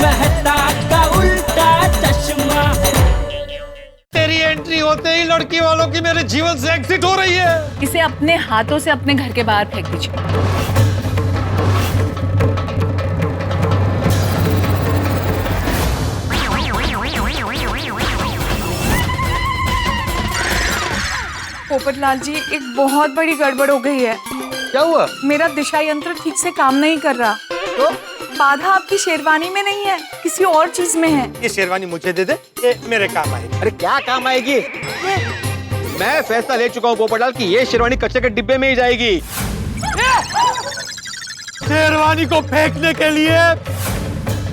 मेहता का उल्टा चश्मा। तेरी एंट्री होते ही लड़की वालों की मेरे जीवन से एग्जिट हो रही है। इसे अपने हाथों से अपने घर के बाहर फेंक दीजिए। पोपटलाल जी, एक बहुत बड़ी गड़बड़ हो गई है। क्या हुआ? मेरा दिशा यंत्र ठीक से काम नहीं कर रहा। तो बाधा आपकी शेरवानी में नहीं है, किसी और चीज में है। ये शेरवानी मुझे दे दे, ये मेरे काम आएगी। अरे क्या काम आएगी? मैं फैसला ले चुका हूँ पोपटलाल की ये शेरवानी कचरे के डिब्बे में ही जाएगी। शेरवानी को फेंकने के लिए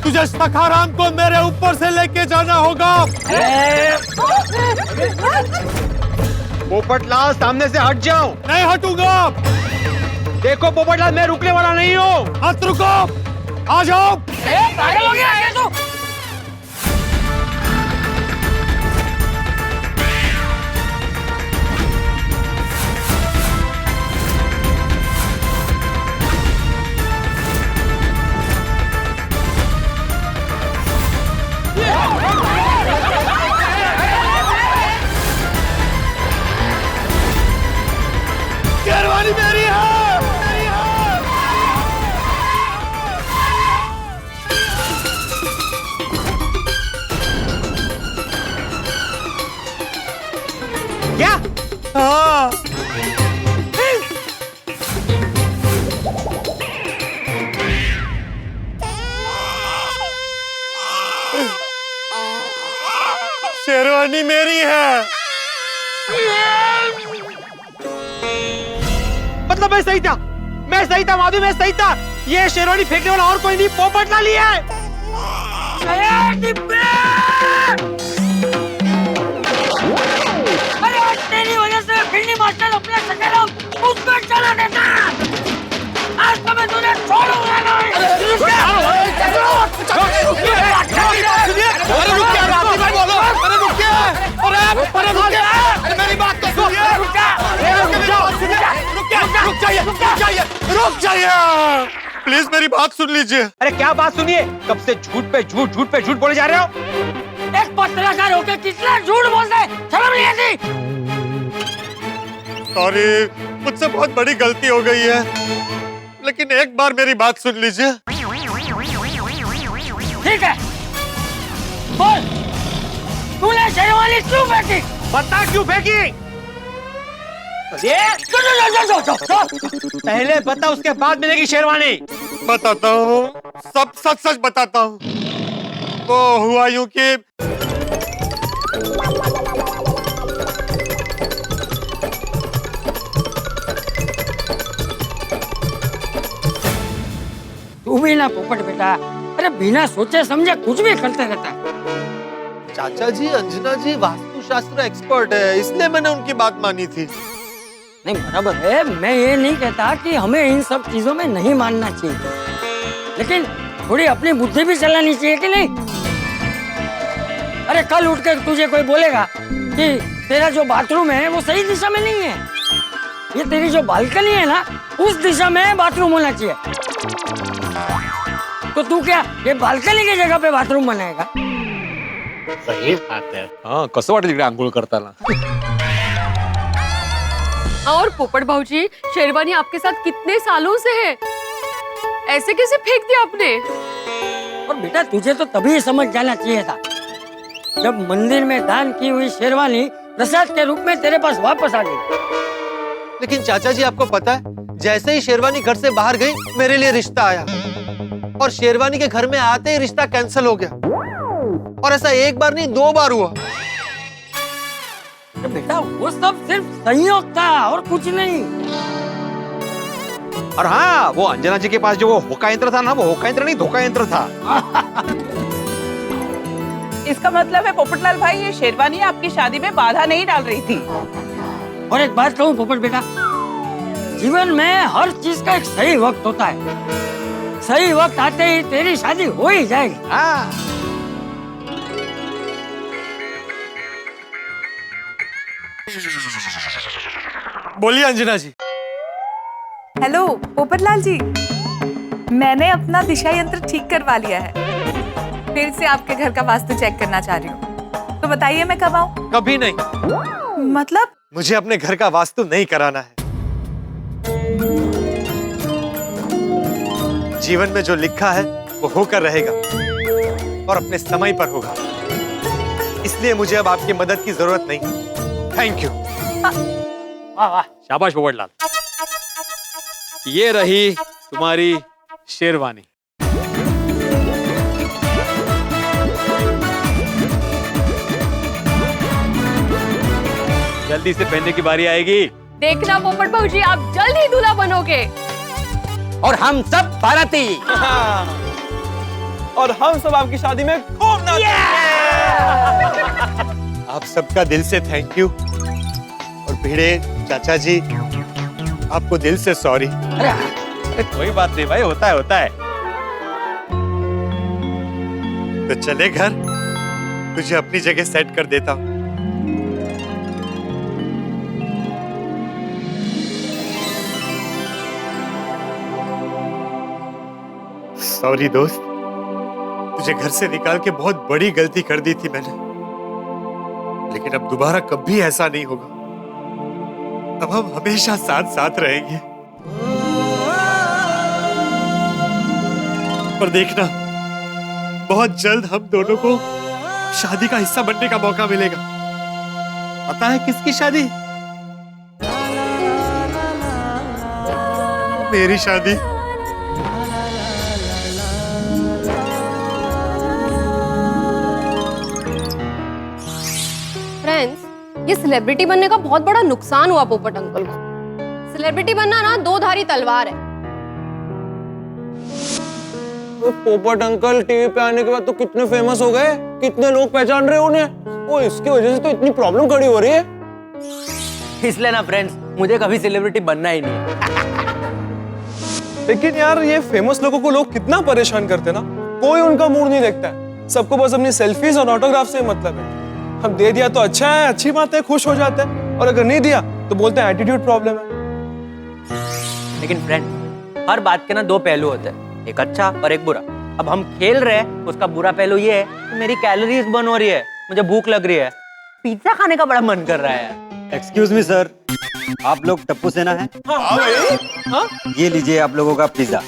तुझे सखाराम को मेरे ऊपर से लेके जाना होगा। पोपटलाल सामने से हट जाओ। नहीं हटूंगा। देखो पोपटलाल, मैं रुकने वाला नहीं हूँ। मत रुको, आ जाओ। पागल हो गया है तू? शेरवानी मेरी है। क्या? हाँ। शेरवानी मेरी है। मतलब मैं सही था, मैं सही था माधु, मैं सही था। ये शेरवानी फेंकने वाला और कोई नहीं, पोपटलाल ही है। अरे तेरी वजह से फिल्मी मास्टर अपना सकेराम उस पर चला देता। आज तो मैं तुझे छोड़ूंगा नहीं। रुक जाइए, प्लीज मेरी बात सुन लीजिए। अरे क्या बात सुनिए, कब से झूठ पे झूठ, झूठ पे झूठ बोले जा रहे हो। एक पत्रकार होकर कितना झूठ बोलते हैं, शर्म नहीं आती? सॉरी, मुझसे बहुत बड़ी गलती हो गई है, लेकिन एक बार मेरी बात सुन लीजिए। ठीक है, बोल, तूने शेरवानी क्यों फेंकी? बता क्यों फेंकी? पहले बता, उसके बाद मिलेगी शेरवानी। बताता हूँ, सब सच सच बताता हूँ। वो हुआ यूं कि तू भी ना पोपट बेटा, अरे बिना सोचे समझे कुछ भी करते रहता है। चाचा जी, अंजना जी वास्तुशास्त्र एक्सपर्ट है, इसलिए मैंने उनकी बात मानी थी। नहीं बराबर है, मैं ये नहीं कहता कि हमें इन सब चीजों में नहीं मानना चाहिए, लेकिन थोड़ी अपनी बुद्धि भी चलानी चाहिए कि नहीं? अरे कल उठकर तुझे कोई बोलेगा कि तेरा जो बाथरूम है वो सही दिशा में नहीं है, ये तेरी जो बालकनी है ना उस दिशा में बाथरूम होना चाहिए, तो तू क्या ये बालकनी की जगह पे बाथरूम बनाएगा? सही बात है। हाँ, कसं वाटतं तिकडे आंघोळ करताना। और पोपट भाऊजी, शेरवानी आपके साथ कितने सालों से है, ऐसे कैसे फेंक दिया आपने? और बेटा तुझे तो तभी समझ जाना चाहिए था जब मंदिर में दान की हुई शेरवानी प्रसाद के रूप में तेरे पास वापस आ गई। लेकिन चाचा जी, आपको पता है, जैसे ही शेरवानी घर से बाहर गई मेरे लिए रिश्ता आया, और शेरवानी के घर में आते ही रिश्ता कैंसिल हो गया, और ऐसा एक बार नहीं 2 बार हुआ। तो बेटा वो सब सिर्फ संयोग था और कुछ नहीं। और हाँ, वो अंजना जी के पास जो वो होका यंत्र था ना, वो होका यंत्र नहीं धोखा यंत्र था। इसका मतलब है पोपटलाल भाई, ये शेरवानी आपकी शादी में बाधा नहीं डाल रही थी। और एक बात कहूँ पोपट बेटा, जीवन में हर चीज का एक सही वक्त होता है, सही वक्त आते ही तेरी शादी हो ही जाएगी। हाँ। बोलिए अंजना जी। हेलो पोपटलाल जी, मैंने अपना दिशा यंत्र ठीक करवा लिया है। दिल से आपके घर का वास्तु चेक करना चाह रही हूँ। तो बताइए मैं कब आऊँ? कभी नहीं। मतलब? मुझे अपने घर का वास्तु नहीं कराना है। जीवन में जो लिखा है वो होकर रहेगा और अपने समय पर होगा। इसलिए मुझे अब आपकी मदद की जरूरत नहीं। Thank you. वाह वाह, शाबाश पोपटलाल। ये रही तुम्हारी शेरवानी। जल्दी से पहनने की बारी आएगी। देखना पोपट भाजी, आप जल्द ही दूल्हा बनोगे। और हम सब बाराती। और हम सब आपकी शादी में खूब आप सबका दिल से थैंक यू। और भिड़े चाचा जी, आपको दिल से सॉरी। कोई बात नहीं भाई, होता है। तो चले घर, तुझे अपनी जगह सेट कर देता हूं। सॉरी दोस्त, तुझे घर से निकाल के बहुत बड़ी गलती कर दी थी मैंने, लेकिन अब दोबारा कभी ऐसा नहीं होगा। अब हम हमेशा साथ साथ रहेंगे। और देखना, बहुत जल्द हम दोनों को शादी का हिस्सा बनने का मौका मिलेगा। पता है किसकी शादी? मेरी शादी। फ्रेंड्स, ये सेलिब्रिटी बनने का बहुत बड़ा नुकसान हुआ पोपट अंकल को। सेलिब्रिटी बनना ना दो धारी तलवार है। तो पोपट अंकल टीवी पे आने के बाद तो कितने फेमस हो गए, कितने लोग पहचान रहे उन्हें। वो इसकी वजह से तो इतनी प्रॉब्लम खड़ी हो रही है। इसलिए ना फ्रेंड्स, मुझे कभी सेलिब्रिटी बनना ही नहीं। लेकिन यार, ये फेमस लोगों को लोग कितना परेशान करते ना, कोई उनका मूड नहीं देखता है। सबको बस अपनी सेल्फीज और ऑटोग्राफ से मतलब है। हम दे दिया तो अच्छा है, अच्छी बात है, खुश हो जाते हैं, और अगर नहीं दिया तो बोलते हैं एटीट्यूड प्रॉब्लम है। लेकिन फ्रेंड, हर बात के ना दो पहलू होते हैं, एक अच्छा और एक बुरा। अब हम खेल रहे हैं, उसका बुरा पहलू ये है कि मेरी कैलोरीज बर्न हो रही है, मुझे भूख लग रही है, पिज्जा खाने का बड़ा मन कर रहा है। एक्सक्यूज मी सर, आप लोग टप्पू सेना हैं? हाँ? ये लीजिए आप लोगों का पिज्जा।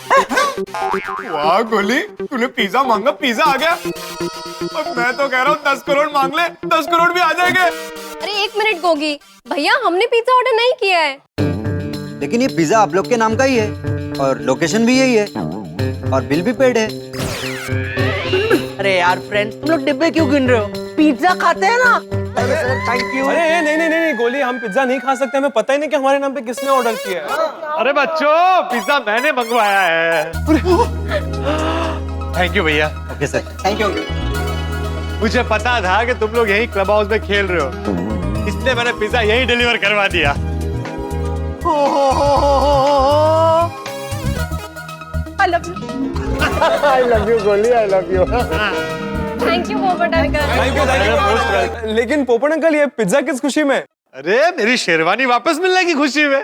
वाह गोली, तूने पिज्जा मांगा, पिज्जा आ गया। और मैं तो कह रहा हूँ 10 करोड़ मांग ले, 10 करोड़ भी आ जाएंगे। अरे एक मिनट गोगी भैया, हमने पिज्जा ऑर्डर नहीं किया है। लेकिन ये पिज्जा आप लोग के नाम का ही है और लोकेशन भी यही है और बिल भी पेड है। अरे यार फ्रेंड्स, तुम लोग डिब्बे क्यों गिन रहे हो? पिज्जा खाते हैं ना। अरे सर, थैंक यू। अरे नहीं गोली, हम पिज्जा नहीं खा सकते। हमें पता ही नहीं कि हमारे नाम पे किसने ऑर्डर किया है। अरे बच्चों, पिज्जा मैंने मंगवाया है। थैंक यू भैया। Okay sir, thank you. मुझे पता था कि तुम लोग यही क्लब हाउस में खेल रहे हो, इसलिए मैंने पिज्जा यही डिलीवर करवा दिया। I love you. गोली, I love you. Thank you पोपट अंकल। Thank you. लेकिन पोपट अंकल, ये पिज्जा किस खुशी में? अरे मेरी शेरवानी वापस मिलने की खुशी में।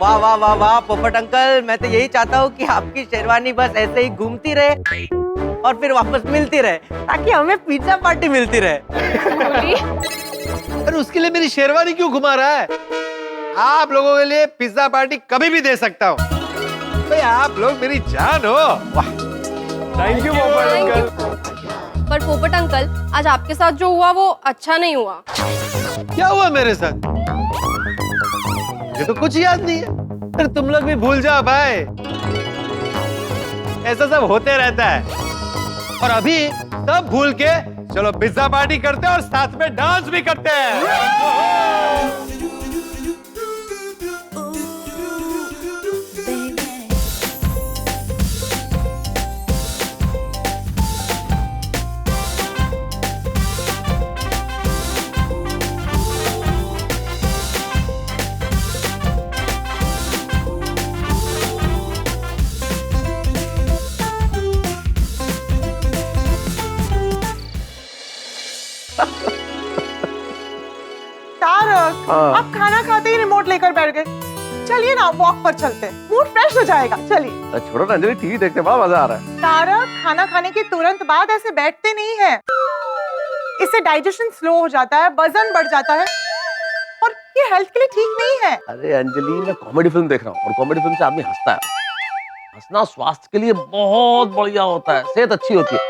वाह वाह वाह वाह पोपट अंकल, मैं तो यही चाहता हूँ कि आपकी शेरवानी बस ऐसे ही घूमती रहे और फिर वापस मिलती रहे, ताकि हमें पिज्जा पार्टी मिलती रहे। अरे उसके लिए मेरी शेरवानी क्यों घुमा रहा है? आप लोगों के लिए पिज्जा पार्टी कभी भी दे सकता हूँ। भाई आप लोग मेरी जान हो। वाह, थैंक यू पोपट अंकल। पर पोपट अंकल, आज आपके साथ जो हुआ वो अच्छा नहीं हुआ। क्या हुआ मेरे साथ? मुझे तो कुछ याद नहीं है। फिर तुम लोग भी भूल जाओ भाई, ऐसा सब होते रहता है। और अभी सब भूल के चलो पिज्जा पार्टी करते हैं और साथ में डांस भी करते हैं। तारक, आप खाना खाते ही रिमोट लेकर बैठ गए। चलिए ना वॉक पर चलते हैं, मूड फ्रेश हो जाएगा। चलिए। छोड़ो ना अंजलि, टीवी देखते बड़ा मजा आ रहा है। तारक, खाना खाने के तुरंत बाद ऐसे बैठते नहीं है, इससे डाइजेशन स्लो हो जाता है, वजन बढ़ जाता है और ये हेल्थ के लिए ठीक नहीं है। अरे अंजलि, मैं कॉमेडी फिल्म देख रहा हूँ और कॉमेडी फिल्म से आदमी हंसता है। हंसना स्वास्थ्य के लिए बहुत बढ़िया होता है, सेहत अच्छी होती है।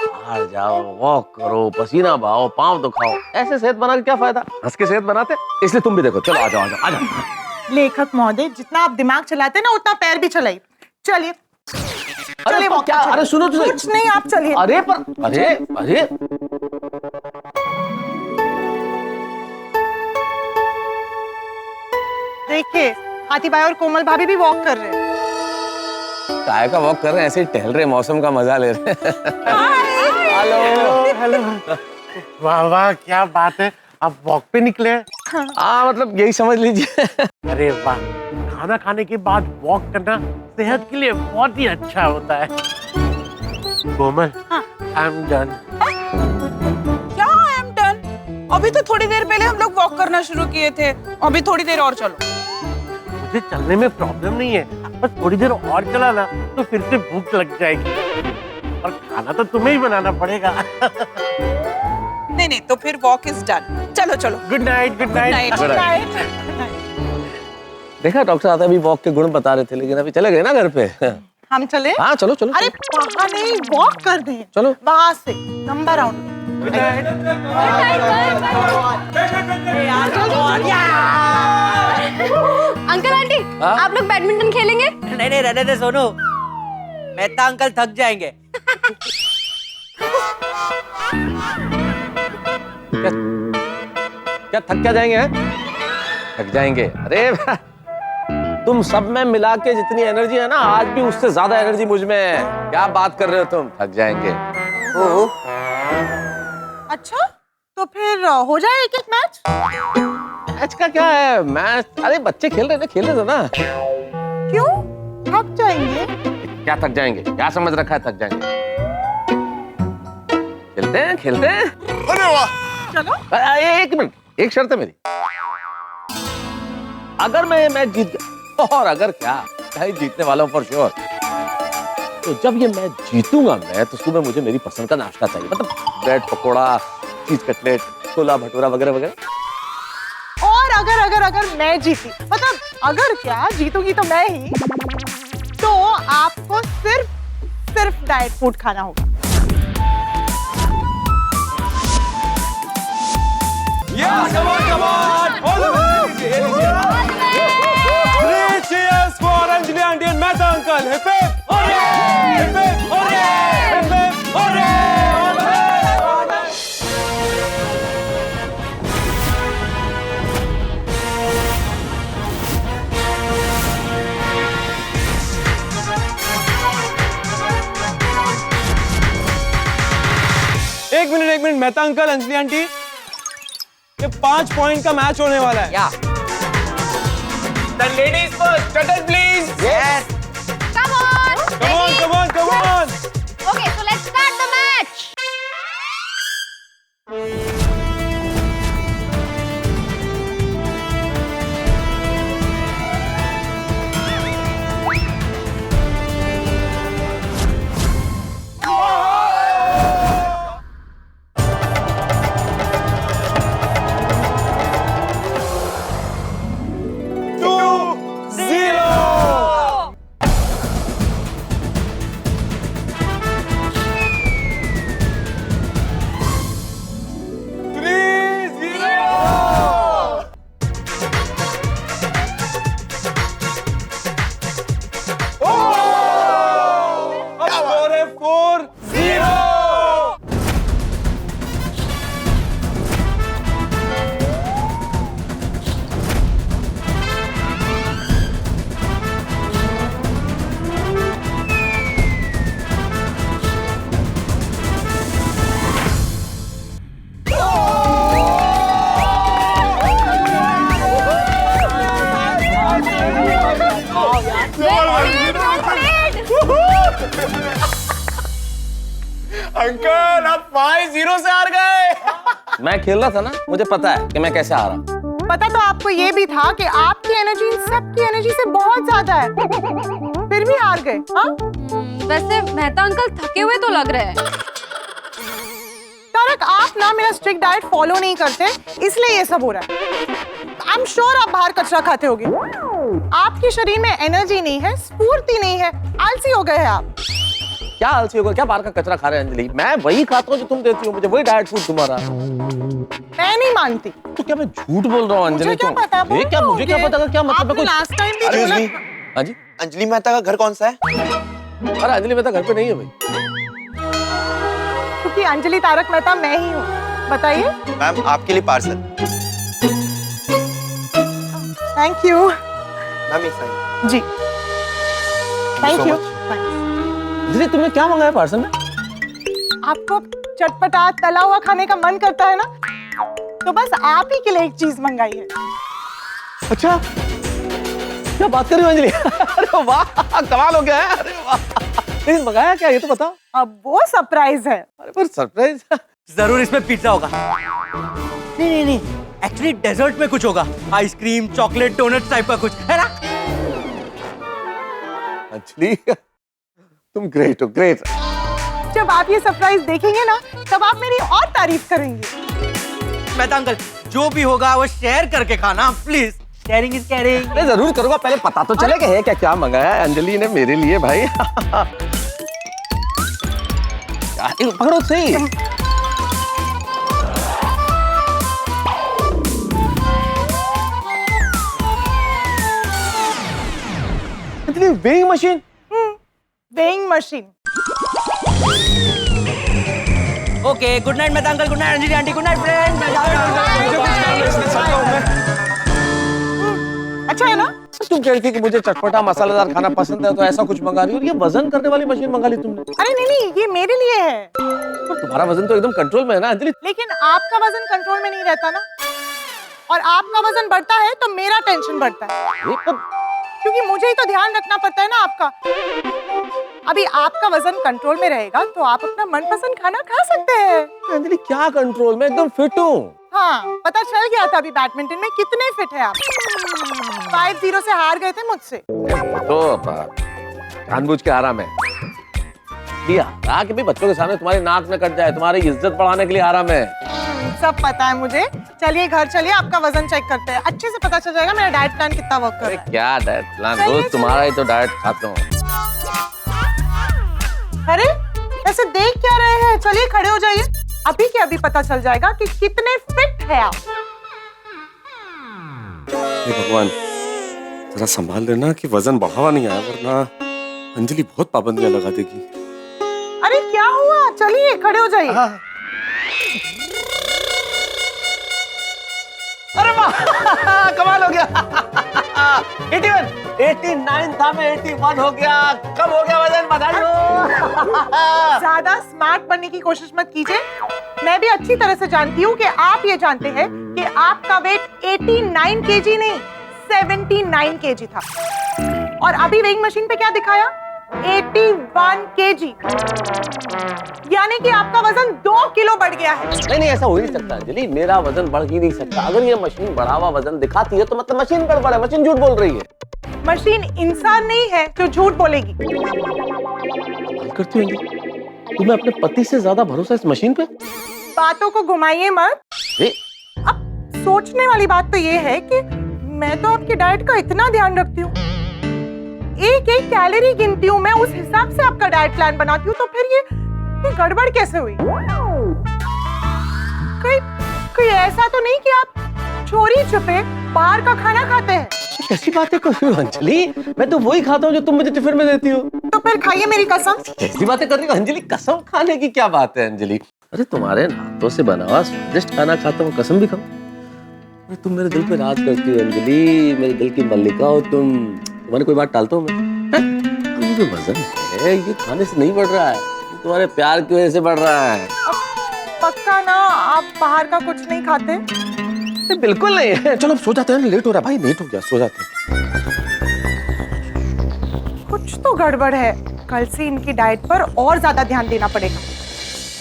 बाहर जाओ, वॉक करो, पसीना बहाओ, पाँव दुखाओ, ऐसे सेहत बना के क्या फायदा? हंस के सेहत बनाते, इसलिए तुम भी देखो। चलो आ जाओ आ जाओ आ जाओ। लेखक महोदय, जितना आप दिमाग चलाते हैं ना उतना पैर भी चलाइए। चलिए अरे walk क्या? पर चलिए। अरे सुनो तुझे कुछ नहीं, आप चलिए। अरे पर अरे अरे देखिए, हाथी भाई और कोमल भाभी भी वॉक कर रहे हैं। काय का वॉक कर रहे हैं, ऐसे ही टहल रहे, मौसम का मजा ले रहे हैं। Hello hello. वाह वाह, क्या बात है, आप वॉक पे निकले हैं? हाँ मतलब यही समझ लीजिए। अरे वाह, खाना खाने के बाद वॉक करना सेहत के लिए बहुत ही अच्छा होता है। कोमल, आई एम डन। क्या आई एम डन? अभी तो थोड़ी देर पहले हम लोग वॉक करना शुरू किए थे, अभी थोड़ी देर और चलो। मुझे चलने में प्रॉब्लम नहीं है, बस थोड़ी देर और चला ना तो फिर से भूख लग जाएगी और खाना तो तुम्हें ही बनाना पड़ेगा। नहीं, तो फिर वॉक इज डन। चलो चलो। Good night. Good night. Good night. देखा डॉक्टर साहब अभी वॉक के गुण बता रहे थे, लेकिन अभी चले गए ना घर पे। हम चले? हाँ चलो चलो। अरे वहाँ नहीं, वॉक कर दें। चलो वहाँ से लंबा round. Good night. Uncle aunty, आप लोग बैडमिंटन खेलेंगे? नहीं नहीं, रहने दे सोनू, मेहता अंकल थक जाएंगे। क्या थक क्या जाएंगे हैं? थक जाएंगे? अरे तुम सब में मिला के जितनी एनर्जी है ना, आज भी उससे ज्यादा एनर्जी मुझ में है। क्या बात कर रहे हो तुम? थक जाएंगे। अच्छा, तो फिर हो जाए एक मैच? मैच का क्या है? मैच, अरे बच्चे खेल रहे दो ना। क्यों थक जाएंगे? क्या थक जाएंगे? क्या समझ रखा है थक जाएंगे? खेलते हैं। अरे वाह, चलो। एक मिनट, एक शर्त है मेरी। अगर मैं मैच जीत गया, और अगर क्या जीतने वाला हूं फॉर श्योर, तो जब ये मैच जीतूंगा मैं, तो सुबह मुझे मेरी पसंद का नाश्ता चाहिए, मतलब ब्रेड पकोड़ा, चीज कटलेट, छोला भटूरा वगैरह वगैरह। और अगर मैं जीती, मतलब अगर क्या जीतूंगी तो मैं ही, तो आपको सिर्फ डाइट फूड खाना होगा। Come on! All the way! 3 cheers for Anjali aunty and Mehta uncle. Hip hip! Hooray! Hip hip! Hooray! Hip hip! Hooray! एक minute Mehta uncle, Anjali aunty, ये 5 पॉइंट का मैच होने वाला है। या The ladies first, shuttle please. Yes, Come on! Come on. Okay, so let's start the match. Uncle आप 5-0 से हार गए। मैं खेल रहा था ना, मुझे पता है कि मैं कैसे हारा। पता तो आपको ये भी था कि आपकी एनर्जी इन सबकी एनर्जी से बहुत ज्यादा है, फिर भी हार गए। हाँ वैसे मेहता अंकल थके हुए तो लग रहे हैं। तारक, आप ना मेरा स्ट्रिक्ट डाइट फॉलो नहीं करते, इसलिए ये सब हो रहा है। आई एम श्योर आप बाहर कचरा खाते होगे। आपके शरीर में एनर्जी नहीं है, स्फूर्ति नहीं है, आलसी हो गए हैं आप। क्या आलसी होगा, क्या बाहर का कचरा खा रहे हैं अंजलि? मैं वही खाता हूँ जो तुम देती हो मुझे, वही डाइट फूड तुम्हारा। मैं नहीं मानती। तो क्या मैं झूठ बोल रहा हूँ अंजलि? मुझे क्या पता, ये क्या, मुझे क्या पता, क्या मतलब है? आपने लास्ट टाइम भी बोला था। हाँ जी, अंजलि मेहता का घर कौन सा है? अरे अंजलि मेहता घर पे नहीं है भाई। क्योंकि अंजलि तारक मेहता मैं ही हूँ। बताइए। मैम आपके लिए पार्सल। Thank you. मैम इस साइड। जी थैंक यू। अंजलि तुमने क्या मंगाया पार्सल में? आपको चटपटा तला हुआ खाने का मन करता है ना, तो बस आप ही के लिए एक चीज मंगाई है। अच्छा, क्या बात कर रही हो अंजलि? अरे वाह, कमाल हो गया है। अरे वाह, लेकिन मंगाया क्या ये तो बता। अब वो सरप्राइज है। अरे पर सरप्राइज जरूर इसमें पिज्जा होगा। नहीं नहीं, एक्चुअली डेजर्ट में कुछ होगा, आइसक्रीम, चॉकलेट, डोनट टाइप का कुछ है ना। अंजलि तुम ग्रेट हो, ग्रेट। जब आप ये सरप्राइज देखेंगे ना, तब आप मेरी और तारीफ करेंगे। मेहता अंकल जो भी होगा वो शेयर करके खाना प्लीज। Sharing is caring. मैं जरूर करूंगा, पहले पता तो चले कि है क्या क्या मंगाया है अंजलि ने मेरे लिए भाई। पकड़ो सही। Weighing machine. Weighing machine. Okay, good night Mehta uncle, good night Anjali aunty, good night friends. अच्छा है ना? तुम कह रही थी कि मुझे चटपटा मसालेदार खाना पसंद है, तो ऐसा कुछ मंगा रही हो। ये वजन करने वाली मशीन मंगा ली तुमने? अरे नहीं, ये मेरे लिए है। पर तुम्हारा वजन तो एकदम कंट्रोल में है ना अंजलि। लेकिन आपका वजन कंट्रोल में नहीं रहता ना, और आपका वजन बढ़ता है तो मेरा टेंशन बढ़ता है, क्योंकि मुझे ही तो ध्यान रखना पड़ता है ना आपका। अभी आपका वजन कंट्रोल में रहेगा तो आप अपना मनपसंद खाना खा सकते हैं। अंजलि क्या कंट्रोल में, एकदम फिट हूँ। हाँ, पता चल गया था अभी बैडमिंटन में कितने फिट है आप। 5-0 से हार गए थे मुझसे। तो जानबूझ के आराम है दिया कि भाई बच्चों के सामने तुम्हारी नाक न कट जाए, तुम्हारी इज्जत बढ़ाने के लिए आराम है। सब पता है मुझे। चलिए घर चलिए, आपका वजन चेक करते हैं, अच्छे से पता चल जाएगा मेरा डाइट प्लान कितना वर्क कर रहा है। क्या डाइट प्लान रोज तुम्हारा ही तो डाइट खाता हूँ। अरे ऐसे देख क्या रहे हैं, चलिए खड़े हो जाइए, अभी के अभी पता चल जाएगा कि कितने फिट है आप। भगवान जरा संभाल लेना कि वजन बढ़ावा नहीं आया, वरना अंजलि बहुत पाबंदियां लगा देगी। अरे क्या हुआ, चलिए खड़े हो जाइए। अरे वाह, कमाल हो गया। 81, 89 था, मैं 81 हो गया। कम हो गया वजन, बधाई हो। ज्यादा स्मार्ट बनने की कोशिश मत कीजिए। मैं भी अच्छी तरह से जानती हूँ कि आप ये जानते हैं कि आपका वेट 89 केजी नहीं 79 केजी था, और अभी वेइंग मशीन पे क्या दिखाया, 81 केजी, यानी कि आपका वजन 2 किलो बढ़ गया है। नहीं ऐसा हो ही नहीं सकता अंजलि, मेरा वजन बढ़ ही नहीं सकता। अगर ये मशीन बढ़ा हुआ वजन दिखाती है तो मतलब मशीन गड़बड़ है, मशीन झूठ बोल रही है। मशीन इंसान नहीं है जो झूठ बोलेगी। करती हो अंजलि, तुम्हें अपने पति से ज्यादा भरोसा इस मशीन पे? बातों को घुमाइए मत। अब सोचने वाली बात तो ये है कि मैं तो आपकी डाइट का इतना ध्यान रखती हूँ, एक एक कैलोरी गिनती हूँ मैं, उस हिसाब से आपका डाइट प्लान बनाती हूँ, तो फिर ये गड़बड़ कैसे हुई? कोई ऐसा तो नहीं कि आप चोरी छुपे बाहर का खाना खाते हैं? कैसी बातें कर रही हो अंजलि, मैं तो वही खाता हूँ जो तुम मुझे टिफिन में देती हो। तो फिर खाइए मेरी कसम। कैसी बातें कर रही हो अंजलि, कसम खाने की क्या बात है अंजलि? अरे तुम्हारे हाथों से बना हुआ स्वादिष्ट खाना खाता हूँ, कसम भी खाऊं। अरे तुम मेरे दिल पे राज करती हो अंजलि, मेरे दिल की मल्लिका हो तुम। तुम्हारी कोई बात टालता हूँ मैं? ये वजन है ये खाने से नहीं बढ़ रहा है, ये तुम्हारे प्यार की वजह से बढ़ रहा है। पक्का ना आप बाहर का कुछ नहीं खाते? बिल्कुल नहीं है। चलो सो जाते हैं, लेट हो रहा है भाई, लेट हो गया, सो जाते हैं। कुछ तो गड़बड़ है, कल से इनकी डाइट पर और ज्यादा ध्यान देना पड़ेगा।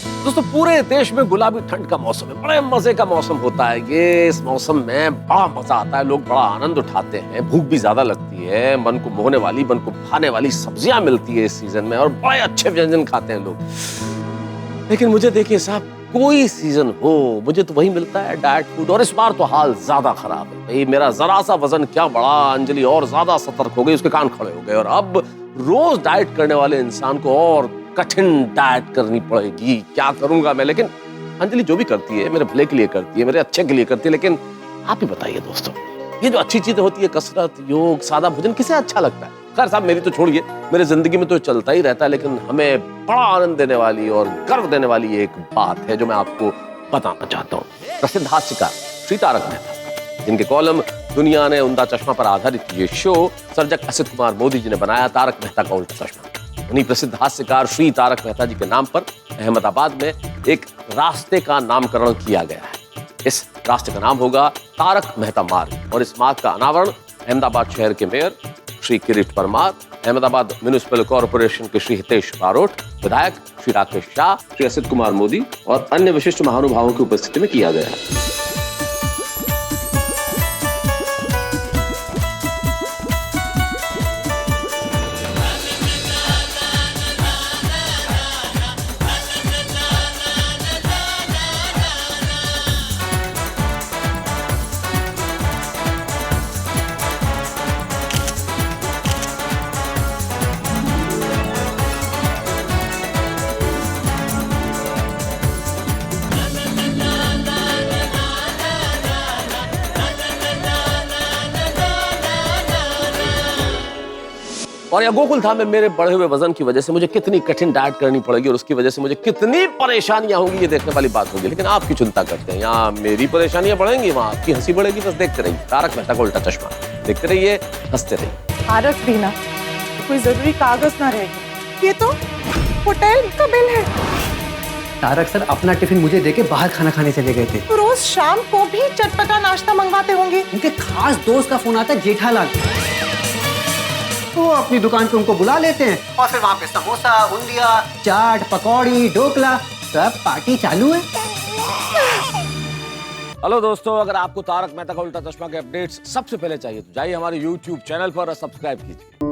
दोस्तों पूरे देश में गुलाबी ठंड का मौसम है, बड़े मजे का मौसम होता है ये। इस मौसम में बड़ा मजा आता है, लोग बड़ा आनंद उठाते हैं, भूख भी ज्यादा लगती है, मन को मोहने वाली, मन को भाने वाली सब्जियां मिलती है इस सीजन में और बड़े अच्छे व्यंजन खाते हैं लोग। लेकिन मुझे देखिए साहब, कोई सीजन हो मुझे तो वही मिलता है डाइट फूड, और इस बार तो हाल ज्यादा खराब है भाई। मेरा जरा सा वजन क्या बढ़ा, अंजलि और ज्यादा सतर्क हो गई, उसके कान खड़े हो गए, और अब रोज डाइट करने वाले इंसान को और कठिन डाइट करनी पड़ेगी। क्या करूंगा मैं? लेकिन अंजलि जो भी करती है मेरे भले के लिए करती है, मेरे अच्छे के लिए करती है। लेकिन आप ही बताइए दोस्तों, ये जो अच्छी चीजें होती है, कसरत, योग, सादा भोजन, किसे अच्छा लगता है? खैर साहब मेरी तो छोड़िए, मेरे जिंदगी में तो चलता ही रहता है, लेकिन हमें बड़ा आनंद देने वाली और गर्व देने वाली एक बात है जो मैं आपको बताना चाहता हूँ। प्रसिद्ध हास्यकार श्री तारक मेहता, जिनके कॉलम दुनिया ने उम्दा चश्मा पर आधारित ये शो सर्जक असित कुमार मोदी जी ने बनाया, तारक मेहता का उल्टा चश्मा। उन्हीं प्रसिद्ध हास्यकार श्री तारक मेहता जी के नाम पर अहमदाबाद में एक रास्ते का नामकरण किया गया है। इस रास्ते का नाम होगा तारक मेहता मार्ग, और इस मार्ग का अनावरण अहमदाबाद शहर के मेयर श्री किरीट परमार, अहमदाबाद म्युनिसिपल कॉर्पोरेशन के श्री हितेश बारोट, विधायक श्री राकेश शाह, श्री असित कुमार मोदी और अन्य विशिष्ट महानुभावों की उपस्थिति में किया गया है। और यहाँ गोकुल धाम में मेरे बढ़े हुए वजन की वजह से मुझे कितनी कठिन डाइट करनी पड़ेगी और उसकी वजह से मुझे कितनी परेशानियां होंगी, ये देखने वाली बात होगी। लेकिन आपकी चिंता करते हैं, यहाँ मेरी परेशानियां बढ़ेंगी, वहाँ आपकी हंसी बढ़ेगी। बस देखते रहिए तारक मेहता का उल्टा चश्मा, देखते रहिए, हंसते रहिए। भारत भी ना कोई जरूरी कागज ना रहेगी, ये तो होटल का बिल है। तारक सर अपना टिफिन मुझे देके बाहर खाना खाने चले गए थे। तो रोज शाम को भी चटपटा नाश्ता मंगवाते होंगे। उनके खास दोस्त का फोन आता है, जेठालाल, वो अपनी दुकान पे उनको बुला लेते हैं और फिर वहाँ पे समोसा, उंदिया, चाट, पकौड़ी, ढोकला, सब पार्टी चालू है। हेलो दोस्तों, अगर आपको तारक मेहता का उल्टा चश्मा के अपडेट्स सबसे पहले चाहिए तो जाइए हमारे YouTube चैनल पर और सब्सक्राइब कीजिए।